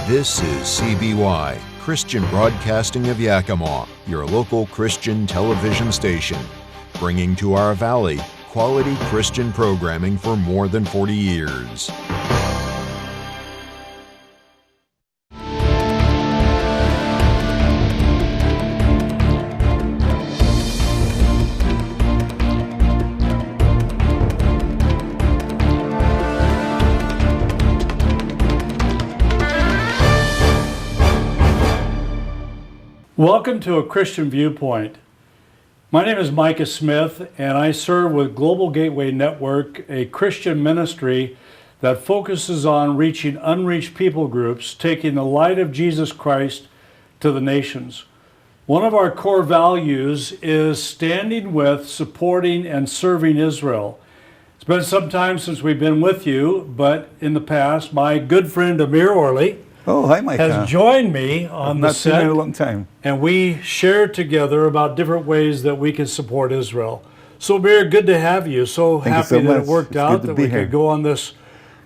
This is CBY, Christian Broadcasting of Yakima, your local Christian television station, bringing to our valley quality Christian programming for more than 40 years. Welcome to A Christian Viewpoint. My name is Micah Smith, and I serve with Global Gateway Network, a Christian ministry that focuses on reaching unreached people groups, taking the light of Jesus Christ to the nations. One of our core values is standing with, supporting, and serving Israel. It's been some time since we've been with you, but in the past, my good friend Amir Orly hi, Micah. has joined me on the set. Not seen in a long time. And we shared together about different ways that we can support Israel. So, Amir, good to have you. Thank Happy you so that much. it worked It's out good to that be we here. could go on this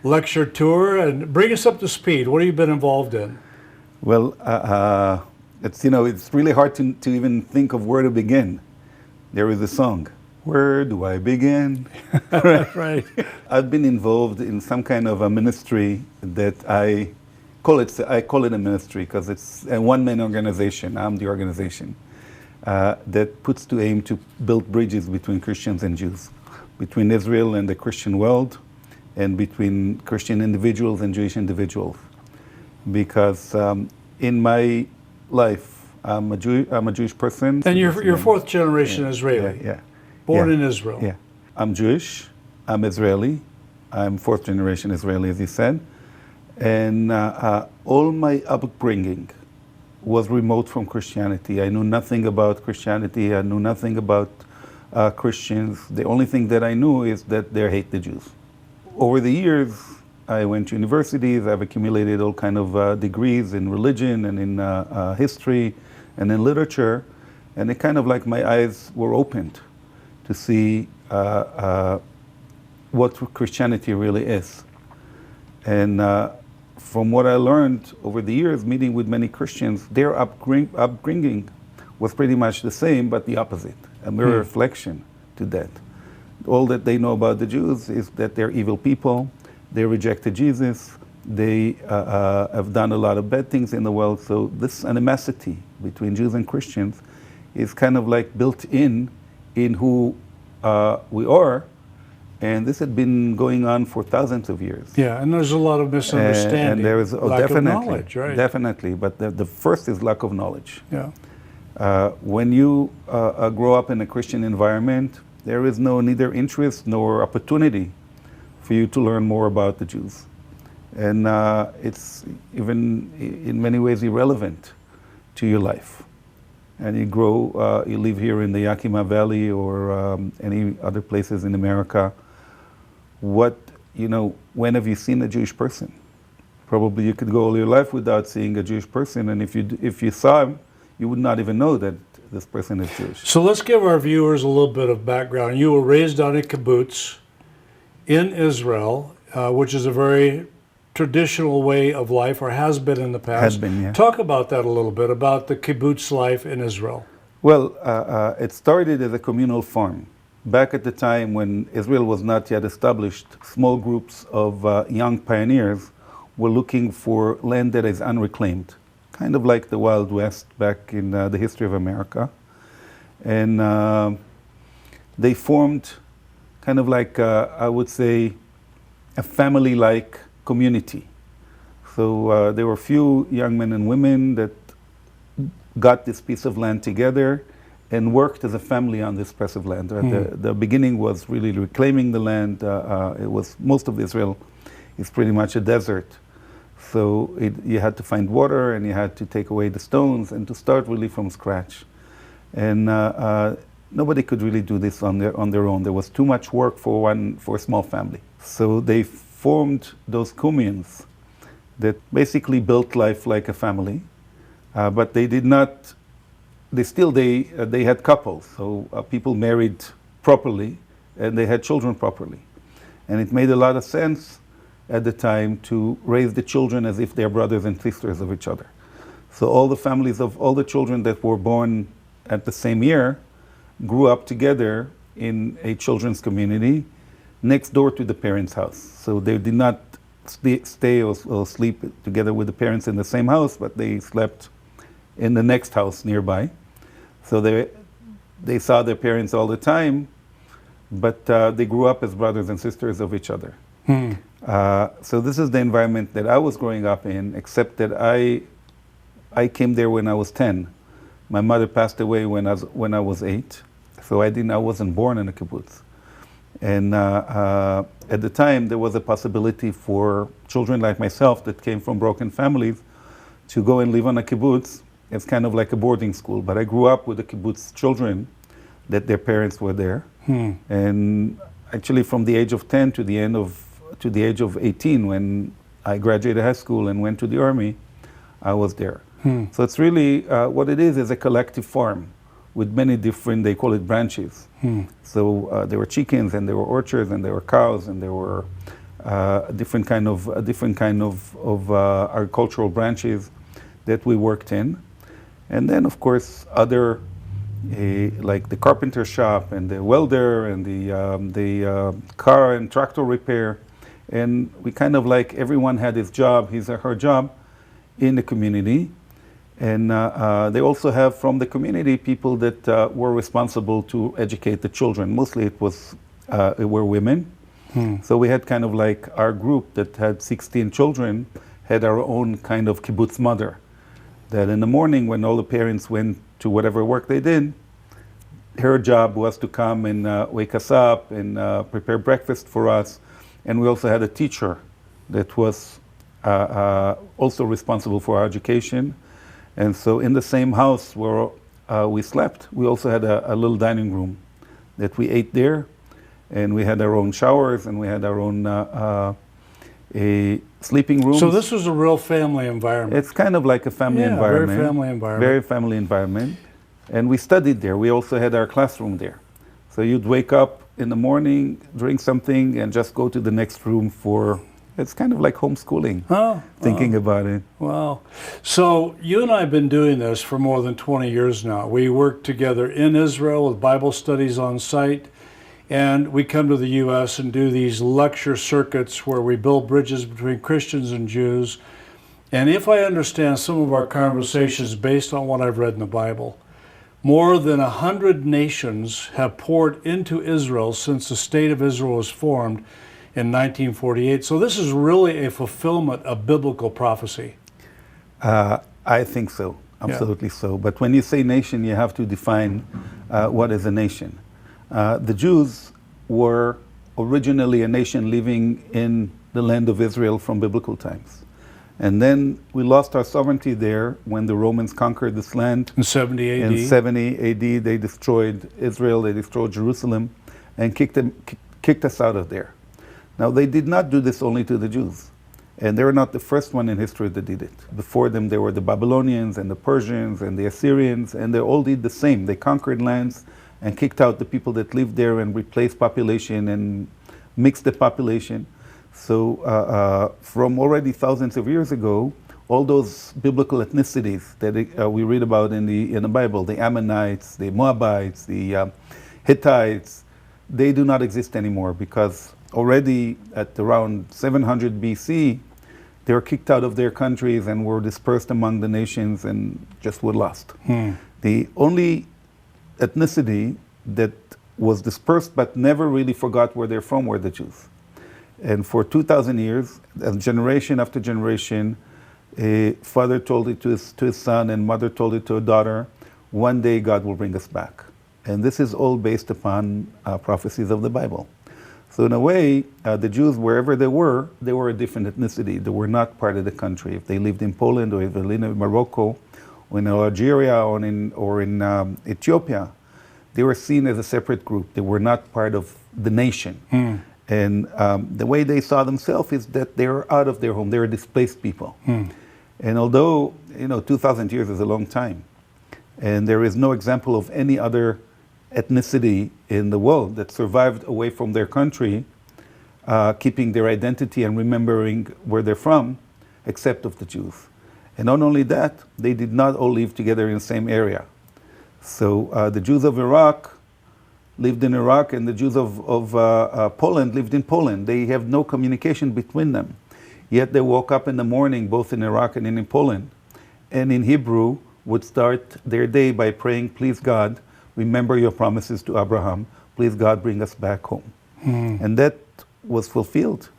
lecture tour and bring us up to speed. What have you been involved in? Well, it's really hard to even think of where to begin. There is a song. Where do I begin? Right. I've been involved in some kind of a ministry that I call it a ministry because it's a one-man organization. I'm the organization that puts to aim to build bridges between Christians and Jews, between Israel and the Christian world, and between Christian individuals and Jewish individuals. Because in my life, I'm a Jewish person. And you're fourth generation Israeli. Yeah. Born in Israel. Yeah. I'm Jewish. I'm Israeli. I'm fourth generation Israeli, as you said. And all my upbringing was remote from Christianity. I knew nothing about Christianity. I knew nothing about Christians. The only thing that I knew is that they hate the Jews. Over the years, I went to universities. I've accumulated all kind of degrees in religion and in history and in literature. And it kind of like my eyes were opened to see what Christianity really is. And from what I learned over the years, meeting with many Christians, their upbringing was pretty much the same, but the opposite, a mirror reflection to that. All that they know about the Jews is that they're evil people, they rejected Jesus, they have done a lot of bad things in the world, so this animosity between Jews and Christians is kind of like built in who we are. And this had been going on for thousands of years. Yeah, and there's a lot of misunderstanding. And there is lack definitely, of knowledge, right? Definitely, but the first is lack of knowledge. Yeah. When you grow up in a Christian environment, there is neither interest nor opportunity for you to learn more about the Jews. And it's even in many ways irrelevant to your life. And you grow, you live here in the Yakima Valley or any other places in America. When have you seen a Jewish person? Probably you could go all your life without seeing a Jewish person, and if you saw him, you would not even know that this person is Jewish. So let's give our viewers a little bit of background. You were raised on a kibbutz in Israel, which is a very traditional way of life, or has been in the past. Has been, yeah. Talk about that a little bit, about the kibbutz life in Israel. Well, it started as a communal farm. Back at the time when Israel was not yet established, small groups of young pioneers were looking for land that is unreclaimed, kind of like the Wild West back in the history of America. And they formed kind of like, I would say, a family-like community. So there were a few young men and women that got this piece of land together and worked as a family on this piece of land. The beginning was really reclaiming the land. It was, most of Israel is pretty much a desert. So you had to find water and you had to take away the stones and to start really from scratch. And nobody could really do this on their own. There was too much work for a small family. So they formed those communes that basically built life like a family, but they did not. They had couples, so people married properly and they had children properly. And it made a lot of sense at the time to raise the children as if they're brothers and sisters of each other. So all the families of all the children that were born at the same year grew up together in a children's community next door to the parents' house. So they did not stay or sleep together with the parents in the same house, but they slept in the next house nearby. So they saw their parents all the time, but they grew up as brothers and sisters of each other. So this is the environment that I was growing up in, except that I came there when I was 10. My mother passed away when I was 8, so I wasn't born in a kibbutz. And at the time, there was a possibility for children like myself that came from broken families to go and live on a kibbutz. It's kind of like a boarding school, but I grew up with the kibbutz children that their parents were there. And actually from the age of 10 to the age of 18, when I graduated high school and went to the army, I was there. So it's really, what it is a collective farm with many different, they call it branches. So there were chickens and there were orchards and there were cows and there were different kind of agricultural branches that we worked in. And then of course other, like the carpenter shop and the welder and the car and tractor repair. And we kind of like, everyone had his job, his or her job in the community. And they also have from the community people that were responsible to educate the children. Mostly it were women. So we had kind of like our group that had 16 children had our own kind of kibbutz mother. That in the morning when all the parents went to whatever work they did, her job was to come and wake us up and prepare breakfast for us. And we also had a teacher that was also responsible for our education. And so in the same house where we slept, we also had a little dining room that we ate there. And we had our own showers and we had our own sleeping rooms. So this was a real family environment. It's kind of like a family environment. Very family environment. Very family environment. And we studied there. We also had our classroom there. So you'd wake up in the morning, drink something, and just go to the next room for, it's kind of like homeschooling, thinking about it. Wow. So you and I have been doing this for more than 20 years now. We work together in Israel with Bible studies on site, and we come to the U.S. and do these lecture circuits where we build bridges between Christians and Jews. And if I understand some of our conversations based on what I've read in the Bible, more than 100 nations have poured into Israel since the State of Israel was formed in 1948. So this is really a fulfillment of biblical prophecy. I think so, absolutely so. But when you say nation, you have to define what is a nation. The Jews were originally a nation living in the land of Israel from biblical times. And then we lost our sovereignty there when the Romans conquered this land. In 70 AD. In 70 AD, they destroyed Israel, they destroyed Jerusalem, and kicked us out of there. Now, they did not do this only to the Jews. And they were not the first one in history that did it. Before them, there were the Babylonians and the Persians and the Assyrians, and they all did the same. They conquered lands and kicked out the people that lived there and replaced population and mixed the population. So from already thousands of years ago, all those biblical ethnicities that we read about in the Bible, the Ammonites, the Moabites, the Hittites, they do not exist anymore because already at around 700 BC, they were kicked out of their countries and were dispersed among the nations and just were lost. The only ethnicity that was dispersed but never really forgot where they're from were the Jews. And for 2,000 years, generation after generation, a father told it to his son and mother told it to a daughter, one day God will bring us back. And this is all based upon prophecies of the Bible. So in a way, the Jews, wherever they were a different ethnicity. They were not part of the country. If they lived in Poland or if they lived in Morocco or in Algeria or in Ethiopia, they were seen as a separate group. They were not part of the nation. And the way they saw themselves is that they were out of their home. They were displaced people. And although, 2,000 years is a long time, and there is no example of any other ethnicity in the world that survived away from their country, keeping their identity and remembering where they're from, except of the Jews. And not only that, they did not all live together in the same area. So the Jews of Iraq lived in Iraq, and the Jews of Poland lived in Poland. They have no communication between them. Yet they woke up in the morning, both in Iraq and in Poland, and in Hebrew would start their day by praying, please God, remember your promises to Abraham. Please God, bring us back home. And that was fulfilled.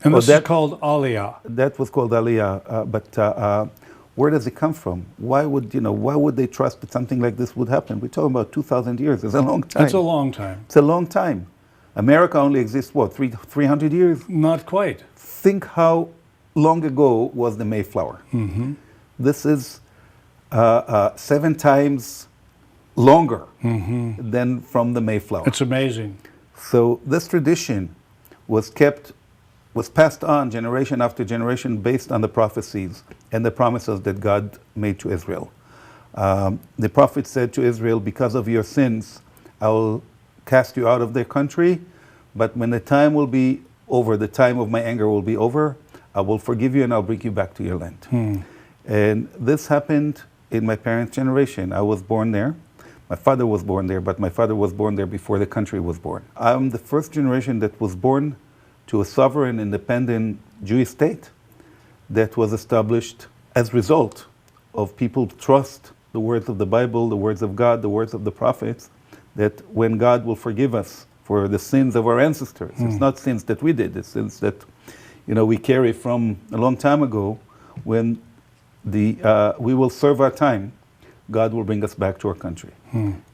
And this is called Aliyah. That was called Aliyah. But where does it come from? Why would they trust that something like this would happen? We're talking about 2,000 years. It's a long time. That's a long time. It's a long time. America only exists, what, 300 years? Not quite. Think how long ago was the Mayflower. This is 7 times longer than from the Mayflower. It's amazing. So this tradition was passed on generation after generation based on the prophecies and the promises that God made to Israel. The prophet said to Israel, because of your sins, I will cast you out of their country, but when the time will be over, the time of my anger will be over, I will forgive you and I'll bring you back to your land. And this happened in my parents' generation. I was born there. My father was born there, but my father was born there before the country was born. I'm the first generation that was born to a sovereign, independent Jewish state that was established as a result of people trust the words of the Bible, the words of God, the words of the prophets, that when God will forgive us for the sins of our ancestors, it's not sins that we did, it's sins that we carry from a long time ago. When we will serve our time, God will bring us back to our country.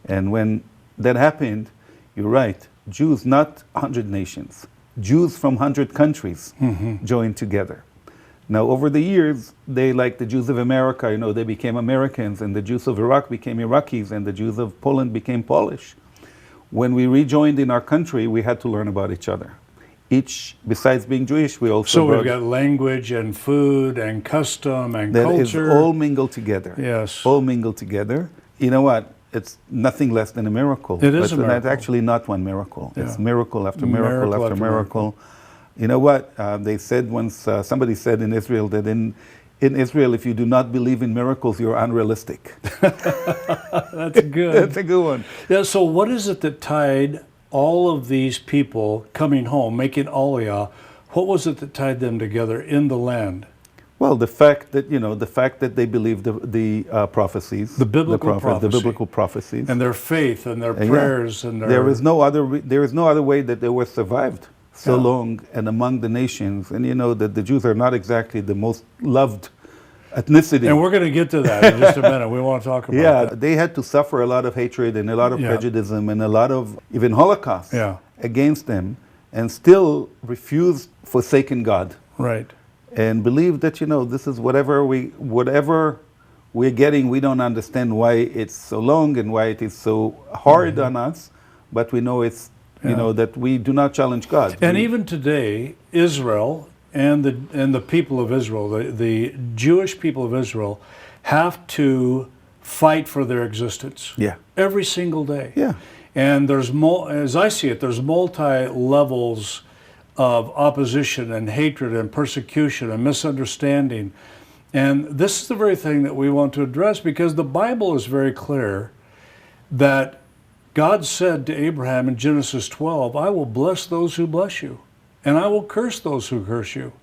And when that happened, you're right, Jews, not 100 nations, Jews from 100 countries joined together. Now, over the years, they, like the Jews of America, they became Americans, and the Jews of Iraq became Iraqis, and the Jews of Poland became Polish. When we rejoined in our country, we had to learn about each other. Each, besides being Jewish, we also... So we've got language and food and custom and culture. That is all mingled together. Yes. All mingled together. You know what? It's nothing less than a miracle. It is a miracle. It's actually not one miracle. Yeah. It's miracle after miracle after miracle. You know what? They said once, somebody said in Israel that in Israel, if you do not believe in miracles, you're unrealistic. That's good. That's a good one. Yeah, so what is it that tied all of these people coming home, making Aliyah, what was it that tied them together in the land? Well, the fact that they believed the prophecies, the biblical prophecies, and their faith and their prayers and their... There is no other way that they were survived so long and among the nations. And that the Jews are not exactly the most loved ethnicity. And we're going to get to that in just a minute. We want to talk about that. They had to suffer a lot of hatred and a lot of prejudice and a lot of even Holocaust against them, and still refused forsaken God. Right. And believe that this is whatever we're getting. We don't understand why it's so long and why it is so hard on us, but we know it's that we do not challenge God. And even today, Israel and the people of Israel, the Jewish people of Israel, have to fight for their existence. Every single day. And there's as I see it, there's multi-levels of opposition and hatred and persecution and misunderstanding. And this is the very thing that we want to address, because the Bible is very clear that God said to Abraham in Genesis 12, I will bless those who bless you, and I will curse those who curse you.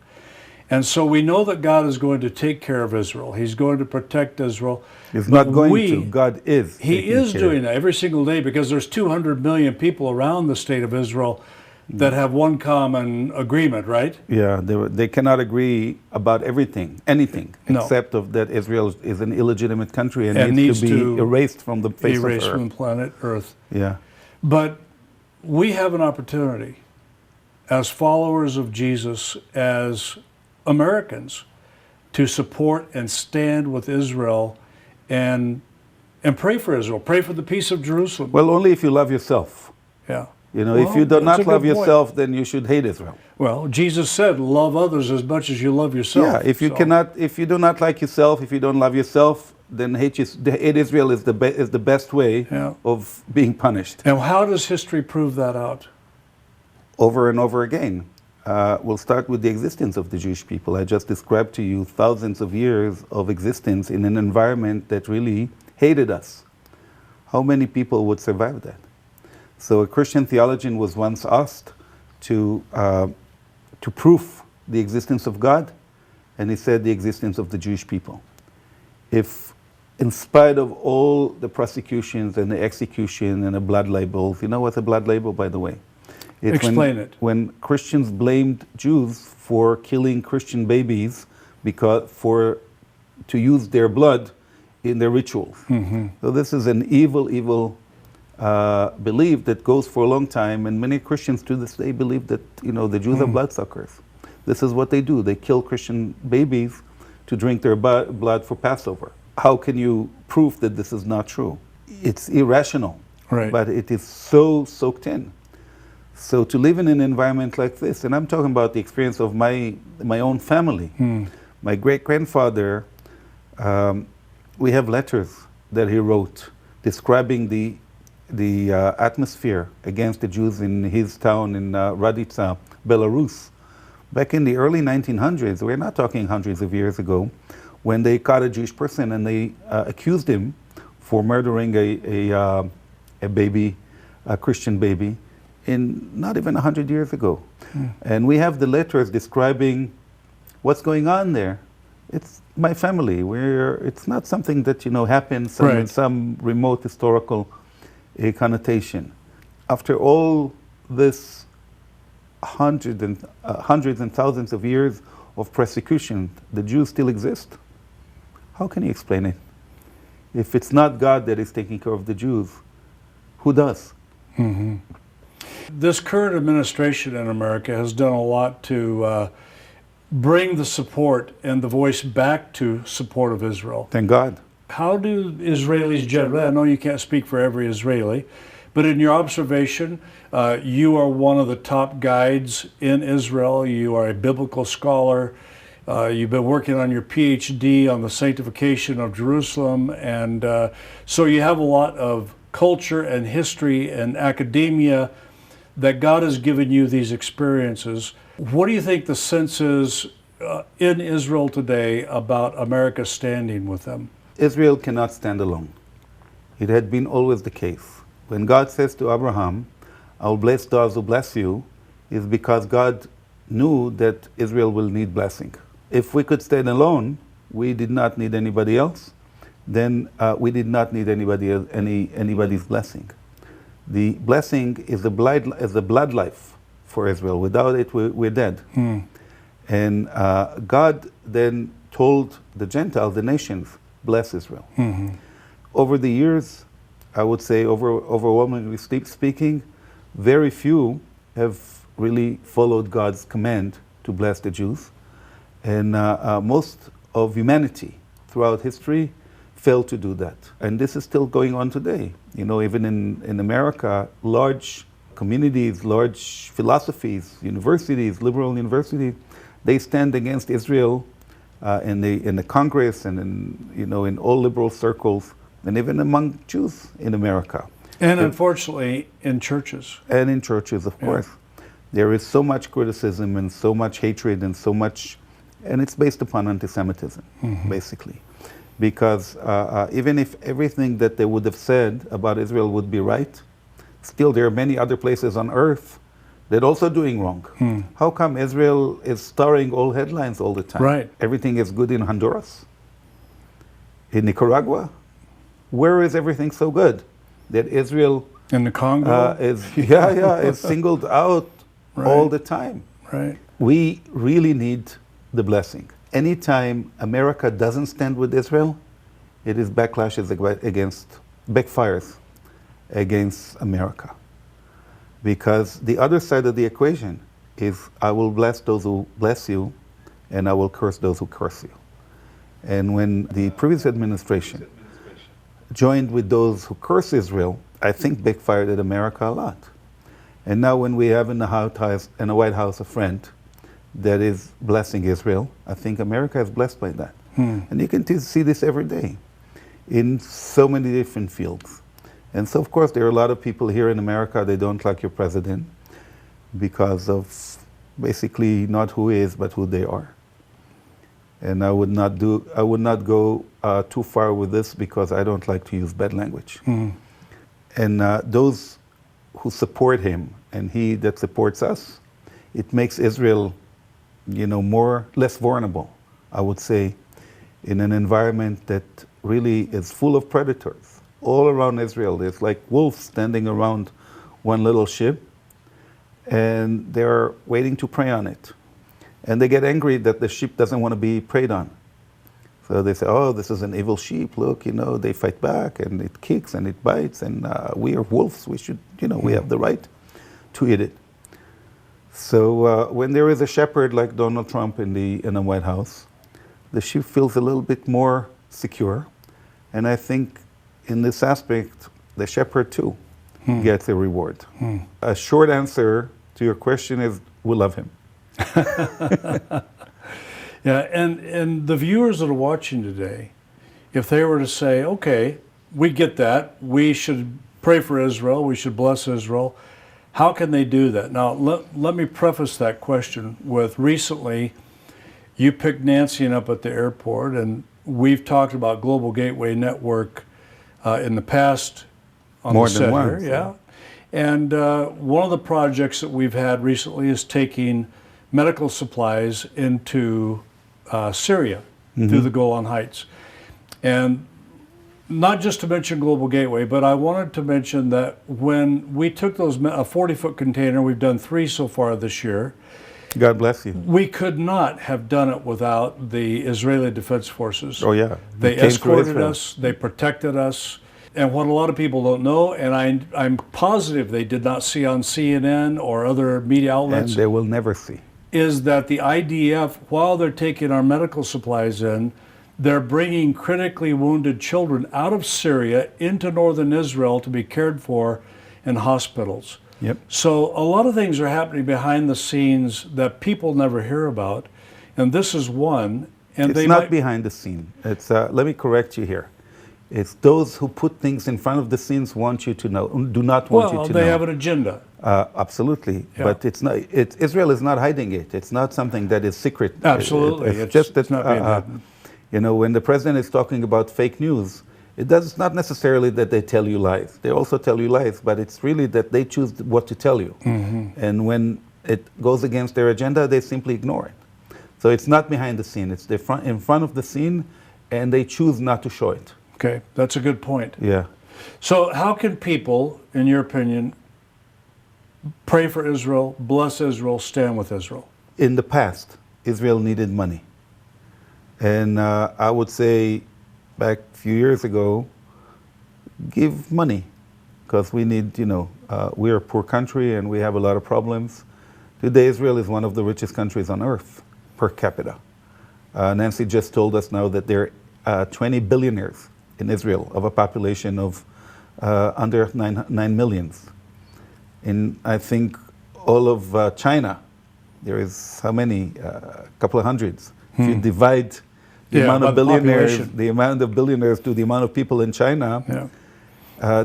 And so we know that God is going to take care of Israel. He's going to protect Israel. He's not going to. God is. He is doing that every single day, because there's 200 million people around the state of Israel that have one common agreement, right? Yeah, they cannot agree about anything, except of that Israel is an illegitimate country and needs to be erased from the face of Earth. Erased from planet Earth. Yeah. But we have an opportunity as followers of Jesus, as Americans, to support and stand with Israel and pray for Israel, pray for the peace of Jerusalem. Well, only if you love yourself. Yeah. If you do not love yourself, then you should hate Israel. Well, Jesus said, love others as much as you love yourself. Yeah, if you do not like yourself, if you don't love yourself, then hate Israel is the best way of being punished. And how does history prove that out? Over and over again. we'll start with the existence of the Jewish people. I just described to you thousands of years of existence in an environment that really hated us. How many people would survive that? So a Christian theologian was once asked to prove the existence of God, and he said the existence of the Jewish people. If, in spite of all the prosecutions and the execution and the blood labels, you know what's a blood label, by the way? Explain it. When Christians blamed Jews for killing Christian babies to use their blood in their rituals. Mm-hmm. So this is an evil belief that goes for a long time, and many Christians to this day believe that the Jews are bloodsuckers. This is what they do. They kill Christian babies to drink their blood for Passover. How can you prove that this is not true? It's irrational, right. But it is so soaked in. So to live in an environment like this, and I'm talking about the experience of my own family. My great-grandfather, we have letters that he wrote describing the atmosphere against the Jews in his town in Raditsa, Belarus. Back in the early 1900s, we're not talking hundreds of years ago, when they caught a Jewish person and they accused him for murdering a baby, a Christian baby, in not even 100 years ago. And we have the letters describing what's going on there. It's my family. It's not something that happens in some remote historical connotation. After all this hundreds and thousands of years of persecution, the Jews still exist. How can you explain it? If it's not God that is taking care of the Jews, who does? Mm-hmm. This current administration in America has done a lot to bring the support and the voice back to support of Israel. Thank God. How do Israelis generally, I know you can't speak for every Israeli, but in your observation, you are one of the top guides in Israel. You are a biblical scholar. You've been working on your PhD on the sanctification of Jerusalem. And so you have a lot of culture and history and academia that God has given you these experiences. What do you think the sense is in Israel today about America's standing with them? Israel cannot stand alone. It had been always the case. When God says to Abraham, I'll bless those who bless you, is because God knew that Israel will need blessing. If we could stand alone, we did not need anybody else, then we did not need anybody's blessing. The blessing is the blood life for Israel. Without it, we're dead. And God then told the Gentiles, the nations, bless Israel. Over the years, I would say overwhelmingly speaking, very few have really followed God's command to bless the Jews. And most of humanity throughout history failed to do that. And this is still going on today. Even in America, large communities, large philosophies, universities, liberal universities, they stand against Israel in the Congress and in all liberal circles, and even among Jews in America. And unfortunately, in churches. And in churches, of course. There is so much criticism and so much hatred and so much, and it's based upon anti-Semitism, basically. Because even if everything that they would have said about Israel would be right, still there are many other places on earth that also doing wrong. How come Israel is starring all headlines all the time? Right. Everything is good in Honduras, in Nicaragua. Where is everything so good that Israel in the Congo is singled out all the time? Right. We really need the blessing. Anytime America doesn't stand with Israel, it is backlashes backfires against America. Because the other side of the equation is, I will bless those who bless you, and I will curse those who curse you. And when the previous administration joined with those who curse Israel, I think backfired at America a lot. And now when we have in the White House a friend that is blessing Israel, I think America is blessed by that. And you can see this every day in so many different fields. And so, of course, there are a lot of people here in America, they don't like your president because of basically not who is, but who they are. And I would not go too far with this because I don't like to use bad language. And those who support him and he that supports us, it makes Israel, less vulnerable, I would say, in an environment that really is full of predators. All around Israel, there's like wolves standing around one little ship, and they're waiting to prey on it. And they get angry that the sheep doesn't want to be preyed on. So they say, oh, this is an evil sheep. Look, they fight back, and it kicks, and it bites, and we are wolves. We should, we have the right to eat it. So when there is a shepherd like Donald Trump in the White House, the sheep feels a little bit more secure. And I think in this aspect, the shepherd too gets a reward. A short answer to your question is, we love him. Yeah, and the viewers that are watching today, if they were to say, okay, we get that, we should pray for Israel, we should bless Israel, how can they do that? Now, let me preface that question with recently, you picked Nancy up at the airport, and we've talked about Global Gateway Network in the past on More the than set once, here, yeah. And one of the projects that we've had recently is taking medical supplies into Syria through the Golan Heights. And not just to mention Global Gateway, but I wanted to mention that when we took those, a 40-foot container, we've done 3 so far this year. God bless you. We could not have done it without the Israeli Defense Forces. Oh, yeah. They escorted us, they protected us. And what a lot of people don't know, and I'm positive they did not see on CNN or other media outlets, And they will never see. is that the IDF, while they're taking our medical supplies in, they're bringing critically wounded children out of Syria into northern Israel to be cared for in hospitals. Yep. So a lot of things are happening behind the scenes that people never hear about, and this is one. And It's they not might, behind the scene. It's let me correct you here. It's those who put things in front of the scenes want you to know, do not want you to know. they have an agenda. Absolutely, Yeah. but it's not. Israel is not hiding it. It's not something that is secret. Absolutely, It's just that it's not being hidden. when the president is talking about fake news, it's not necessarily that they tell you lies. They also tell you lies, but it's really that they choose what to tell you. And when it goes against their agenda, they simply ignore it. So it's not behind the scene. It's in front of the scene, and they choose not to show it. Okay, that's a good point. Yeah. So how can people, in your opinion, pray for Israel, bless Israel, stand with Israel? In the past, Israel needed money. And I would say back a few years ago, give money, because we need, we're a poor country and we have a lot of problems. Today, Israel is one of the richest countries on earth per capita. Nancy just told us now that there are 20 billionaires in Israel of a population of under 9 million. In, I think, all of China, there is how many? A couple of hundreds. If you divide the amount of billionaires to the amount of people in China,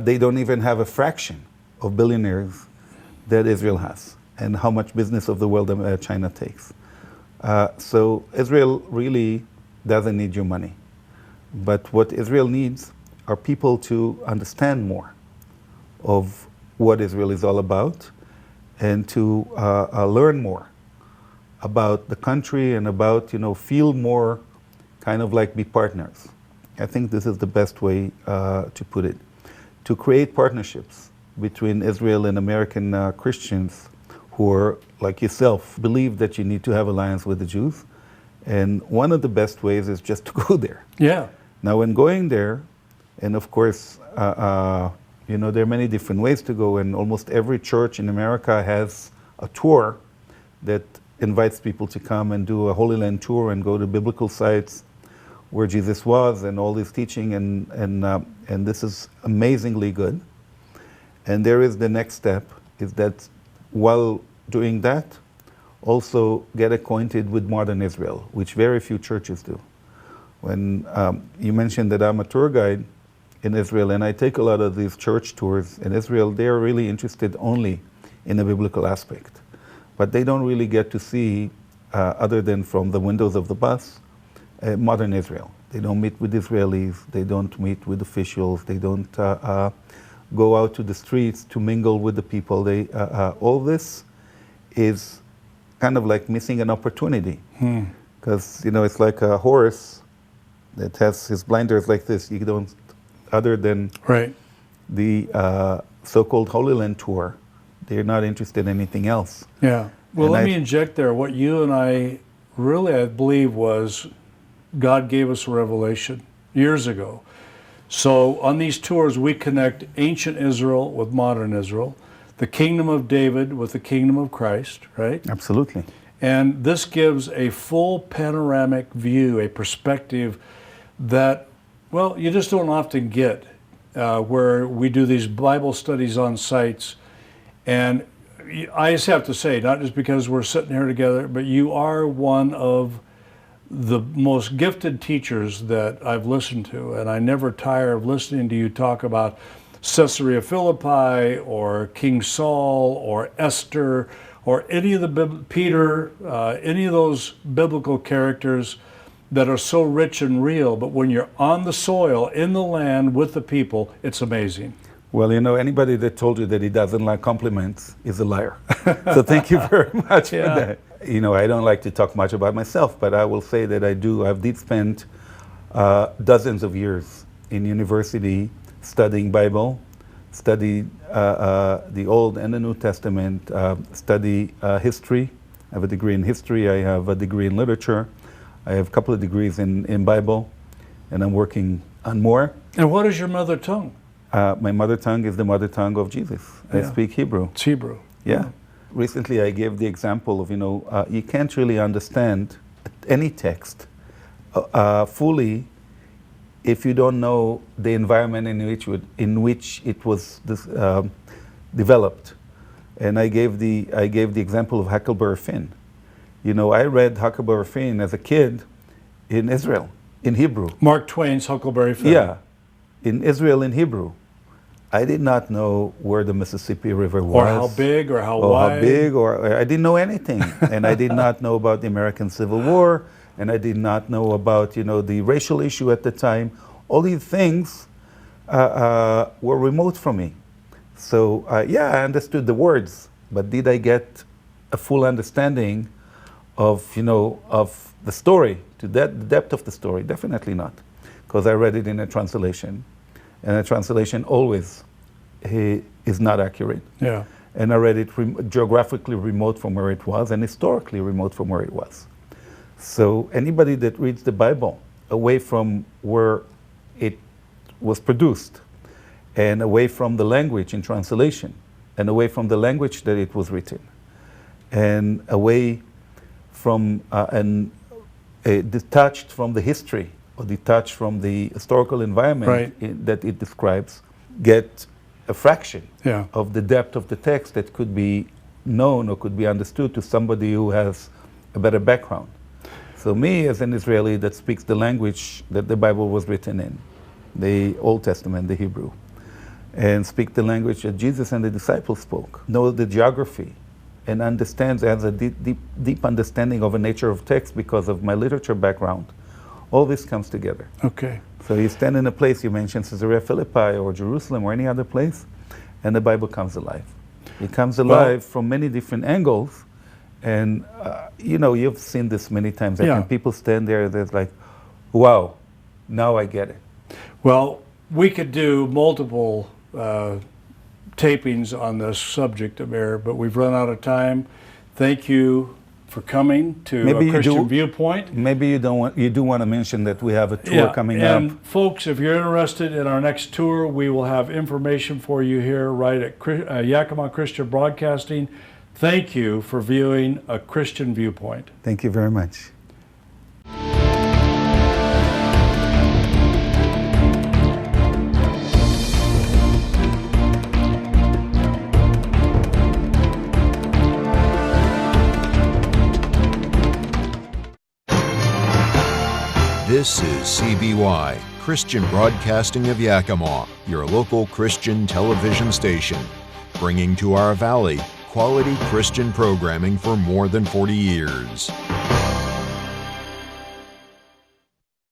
they don't even have a fraction of billionaires that Israel has, and how much business of the world China takes. So Israel really doesn't need your money. But what Israel needs are people to understand more of what Israel is all about, and to learn more about the country, and about, feel more, kind of like be partners. I think this is the best way to put it. To create partnerships between Israel and American Christians who are, like yourself, believe that you need to have alliance with the Jews. And one of the best ways is just to go there. Yeah. Now, when going there, and of course, there are many different ways to go, and almost every church in America has a tour that invites people to come and do a Holy Land tour and go to biblical sites where Jesus was and all this teaching, and this is amazingly good. And there is the next step, is that while doing that, also get acquainted with modern Israel, which very few churches do. When you mentioned that I'm a tour guide in Israel, and I take a lot of these church tours in Israel, they are really interested only in the biblical aspect. but they don't really get to see, other than from the windows of the bus, modern Israel. They don't meet with Israelis, they don't meet with officials, they don't go out to the streets to mingle with the people. All this is kind of like missing an opportunity. Because, it's like a horse that has his blinders like this. You don't, other than the so-called Holy Land tour, they're not interested in anything else. Yeah. Well, And let me inject there. What you and I believe was God gave us a revelation years ago. So on these tours, we connect ancient Israel with modern Israel, the kingdom of David with the kingdom of Christ, right? Absolutely. And this gives a full panoramic view, a perspective that, well, you just don't often get where we do these Bible studies on sites. And I just have to say, not just because we're sitting here together, but you are one of the most gifted teachers that I've listened to. And I never tire of listening to you talk about Caesarea Philippi or King Saul or Esther or any of the Peter, any of those biblical characters that are so rich and real. But when you're on the soil, in the land, with the people, it's amazing. Well, anybody that told you that he doesn't like compliments is a liar. So thank you very much for that. I don't like to talk much about myself, but I will say that I did spend dozens of years in university studying Bible, studied the Old and the New Testament, study history. I have a degree in history, I have a degree in literature, I have a couple of degrees in Bible, and I'm working on more. And what is your mother tongue? My mother tongue is the mother tongue of Jesus. I speak Hebrew. It's Hebrew. Yeah. Recently I gave the example of, you can't really understand any text fully if you don't know the environment in which it was developed. And I gave the example of Huckleberry Finn. I read Huckleberry Finn as a kid in Israel, in Hebrew. Mark Twain's Huckleberry Finn. Yeah, in Israel in Hebrew. I did not know where the Mississippi River was. Or how big, or how wide. Or I didn't know anything. And I did not know about the American Civil War, and I did not know about, the racial issue at the time. All these things were remote from me. So, I understood the words, but did I get a full understanding of, of the story, to the depth of the story? Definitely not, because I read it in a translation. And a translation always is not accurate. Yeah. And I read it geographically remote from where it was and historically remote from where it was. So anybody that reads the Bible away from where it was produced and away from the language in translation and away from the language that it was written and away from detached from the history or detached from the historical environment that it describes, get a fraction of the depth of the text that could be known or could be understood to somebody who has a better background. So me, as an Israeli that speaks the language that the Bible was written in, the Old Testament, the Hebrew, and speak the language that Jesus and the disciples spoke, know the geography, and understands, has a deep understanding of the nature of text because of my literature background. All this comes together. Okay. So you stand in a place, you mention Caesarea Philippi or Jerusalem or any other place, and the Bible comes alive. It comes alive from many different angles, and you've seen this many times. When people stand there, they're like, wow, now I get it. Well, we could do multiple tapings on this subject, Amir, but we've run out of time. Thank you for coming to Christian Viewpoint. Maybe you do want to mention that we have a tour coming up. And folks, if you're interested in our next tour, we will have information for you here right at Yakima Christian Broadcasting. Thank you for viewing A Christian Viewpoint. Thank you very much. This is CBY, Christian Broadcasting of Yakima, your local Christian television station, bringing to our valley quality Christian programming for more than 40 years.